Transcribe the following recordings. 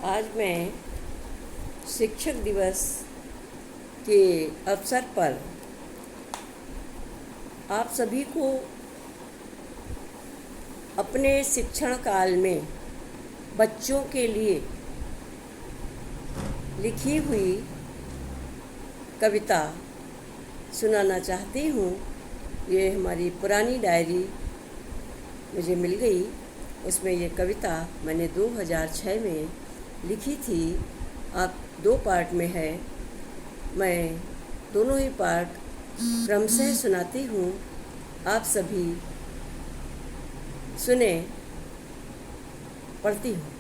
आज मैं शिक्षक दिवस के अवसर पर आप सभी को अपने शिक्षण काल में बच्चों के लिए लिखी हुई कविता सुनाना चाहती हूँ। ये हमारी पुरानी डायरी मुझे मिल गई, उसमें ये कविता मैंने 2006 में लिखी थी। आप 2 पार्ट में है, मैं दोनों ही पार्ट क्रमशः सुनाती हूँ। आप सभी सुने, पढ़ती हूँ।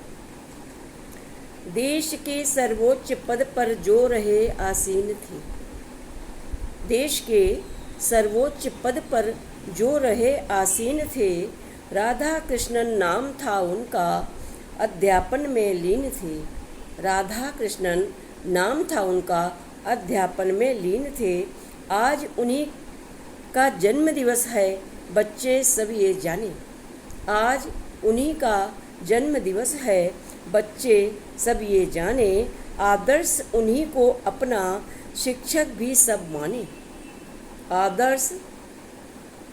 देश के सर्वोच्च पद पर जो रहे आसीन थी, देश के सर्वोच्च पद पर जो रहे आसीन थे, राधा कृष्णन नाम था उनका, अध्यापन में लीन थे। राधा कृष्णन नाम था उनका, अध्यापन में लीन थे। आज उन्हीं का जन्म दिवस है, बच्चे सब ये जाने। आज उन्हीं का जन्म दिवस है, बच्चे सब ये जाने। आदर्श उन्हीं को अपना शिक्षक भी सब माने। आदर्श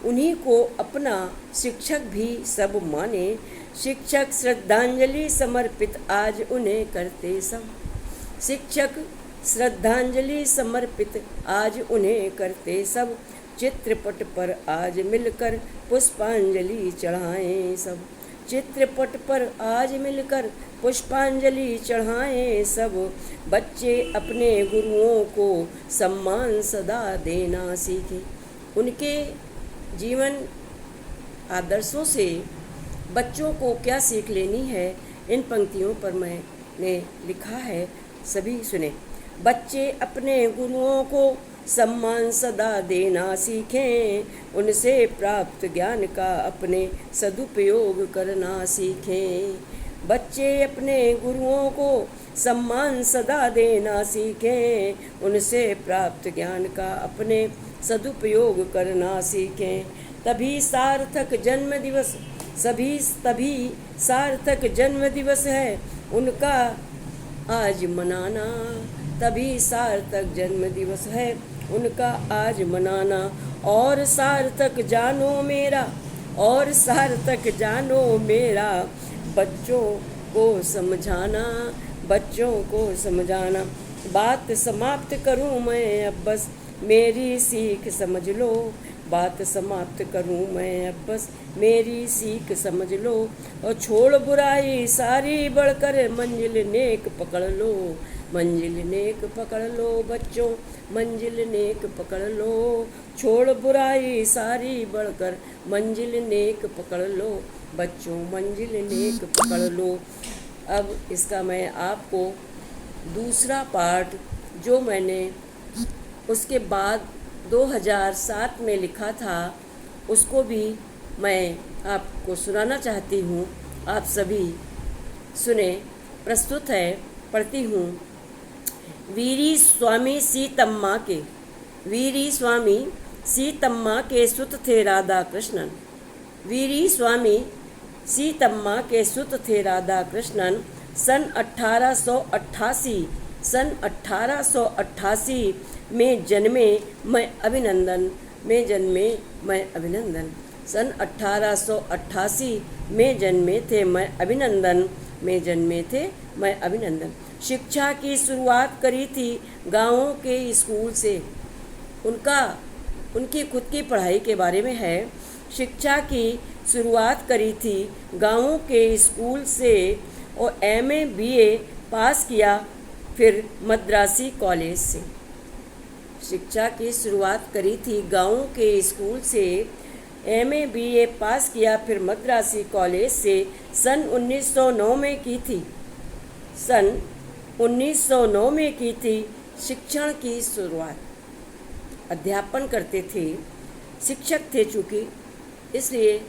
उन्हीं को अपना शिक्षक भी सब माने। शिक्षक श्रद्धांजलि समर्पित आज उन्हें करते सब। शिक्षक श्रद्धांजलि समर्पित आज उन्हें करते सब। चित्रपट पर आज मिलकर पुष्पांजलि चढ़ाएं सब। चित्रपट पर आज मिलकर पुष्पांजलि चढ़ाएं सब। बच्चे अपने गुरुओं को सम्मान सदा देना सीखें। उनके जीवन आदर्शों से बच्चों को क्या सीख लेनी है, इन पंक्तियों पर मैंने लिखा है, सभी सुने। बच्चे अपने गुरुओं को सम्मान सदा देना सीखें, उनसे प्राप्त ज्ञान का अपने सदुपयोग करना सीखें। बच्चे अपने गुरुओं को सम्मान सदा देना सीखें, उनसे प्राप्त ज्ञान का अपने सदुपयोग करना सीखें। तभी सार्थक जन्म दिवस तभी सार्थक जन्म दिवस है उनका आज मनाना। तभी सार्थक जन्म दिवस है उनका आज मनाना। और सार्थक जानो मेरा, और सार्थक जानो मेरा, बच्चों को समझाना, बच्चों को समझाना। बात समाप्त करूं मैं अब बस, मेरी सीख समझ लो। बात समाप्त करूं मैं अब बस, मेरी सीख समझ लो। और छोड़ बुराई सारी बढ़कर मंजिल नेक पकड़ लो। मंजिल नेक पकड़ लो बच्चों, मंजिल नेक पकड़ लो। छोड़ बुराई सारी बढ़कर मंजिल नेक पकड़ लो बच्चों, मंजिल नेक पकड़ लो। अब इसका मैं आपको दूसरा पार्ट जो मैंने उसके बाद 2007 में लिखा था, उसको भी मैं आपको सुनाना चाहती हूँ। आप सभी सुने, प्रस्तुत है, पढ़ती हूँ। वीरी स्वामी सीतम्मा के, वीरी स्वामी सीतम्मा के सुत थे राधा कृष्णन। वीरी स्वामी सीतम्मा के सुत थे राधा कृष्णन। सन 1888 में जन्मे मैं अभिनंदन, में जन्मे मैं अभिनंदन। सन 1888 में जन्मे थे मैं अभिनंदन, में जन्मे थे मैं अभिनंदन। शिक्षा की शुरुआत करी थी गाँवों के स्कूल से। उनकी खुद की पढ़ाई के बारे में है। शिक्षा की शुरुआत करी थी गाँवों के स्कूल से और MA BA पास किया फिर मद्रासी कॉलेज से। शिक्षा की शुरुआत करी थी गाँव के स्कूल से, MA BA पास किया फिर मद्रासी कॉलेज से। सन 1909 में की थी, सन 1909 में की थी शिक्षण की शुरुआत। अध्यापन करते थे, शिक्षक थे चूँकि, इसलिए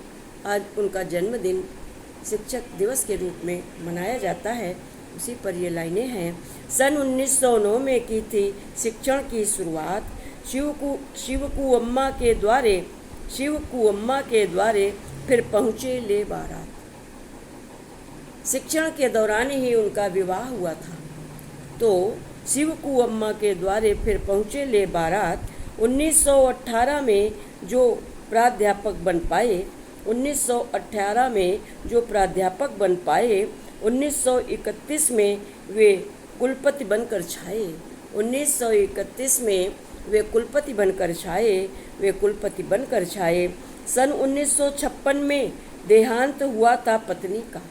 आज उनका जन्मदिन शिक्षक दिवस के रूप में मनाया जाता है। उसी पर ये लाइनें हैं। सन 1909 में की थी शिक्षण की शुरुआत। शिवकुअम्मा के द्वारे फिर पहुँचे ले बारात। शिक्षण के दौरान ही उनका विवाह हुआ था। तो शिवकू अम्मा के द्वारे फिर पहुँचे ले बारात 1918 में जो प्राध्यापक बन पाए 1918 में जो प्राध्यापक बन पाए 1931 में वे कुलपति बनकर छाए 1931 में वे कुलपति बनकर छाए वे कुलपति बनकर छाए। सन 1956 में देहांत हुआ था पत्नी का।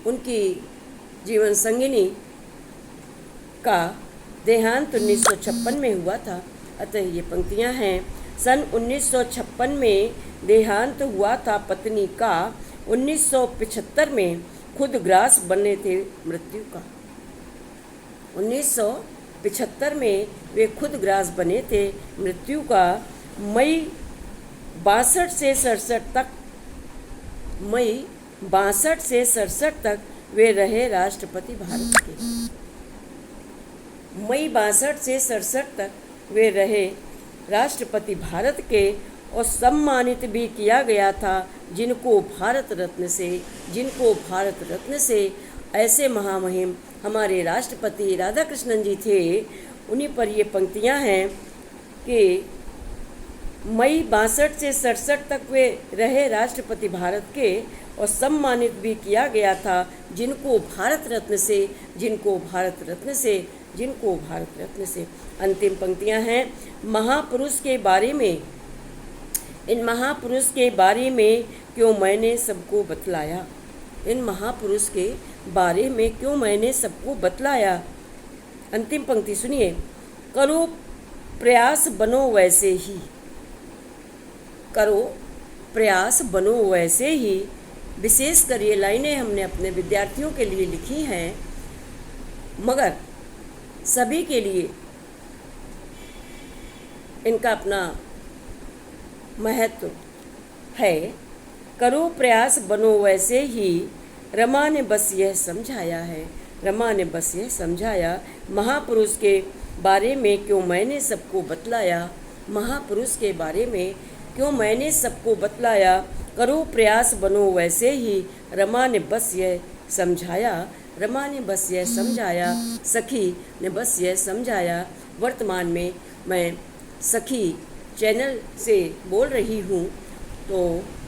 उनकी जीवन संगिनी का देहांत 1956 में हुआ था। अतः ये पंक्तियां हैं। सन 1956 में देहांत हुआ था पत्नी का, 1975 में खुद ग्रास बने थे मृत्यु का। 1975 में वे खुद ग्रास बने थे मृत्यु का। मई 62 से 67 तक वे रहे राष्ट्रपति भारत के। मई 62 से 67 तक वे रहे राष्ट्रपति भारत के और सम्मानित भी किया गया था जिनको भारत रत्न से ऐसे महामहिम हमारे राष्ट्रपति राधा कृष्णन जी थे। उन्हीं पर ये पंक्तियां हैं कि मई 62 से 67 तक वे रहे राष्ट्रपति भारत के और सम्मानित भी किया गया था जिनको भारत रत्न से। अंतिम पंक्तियां हैं। महापुरुष के बारे में, इन महापुरुष के बारे में क्यों मैंने सबको बतलाया, इन महापुरुष के बारे में क्यों मैंने सबको बतलाया। अंतिम पंक्ति सुनिए। करो प्रयास बनो वैसे ही, करो प्रयास बनो वैसे ही। विशेषकर ये लाइनें हमने अपने विद्यार्थियों के लिए लिखी हैं, मगर सभी के लिए इनका अपना महत्व है। करो प्रयास बनो वैसे ही, रमा ने बस यह समझाया है, रमा ने बस यह समझाया। महापुरुष के बारे में क्यों मैंने सबको बतलाया, महापुरुष के बारे में क्यों मैंने सबको बतलाया। करो प्रयास बनो वैसे ही, रमा ने बस यह समझाया, रमा ने बस यह समझाया, सखी ने बस यह समझाया। वर्तमान में मैं सखी चैनल से बोल रही हूँ, तो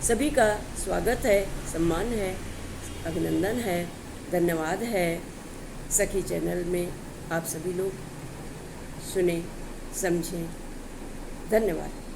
सभी का स्वागत है, सम्मान है, अभिनंदन है, धन्यवाद है। सखी चैनल में आप सभी लोग सुने, समझें। धन्यवाद।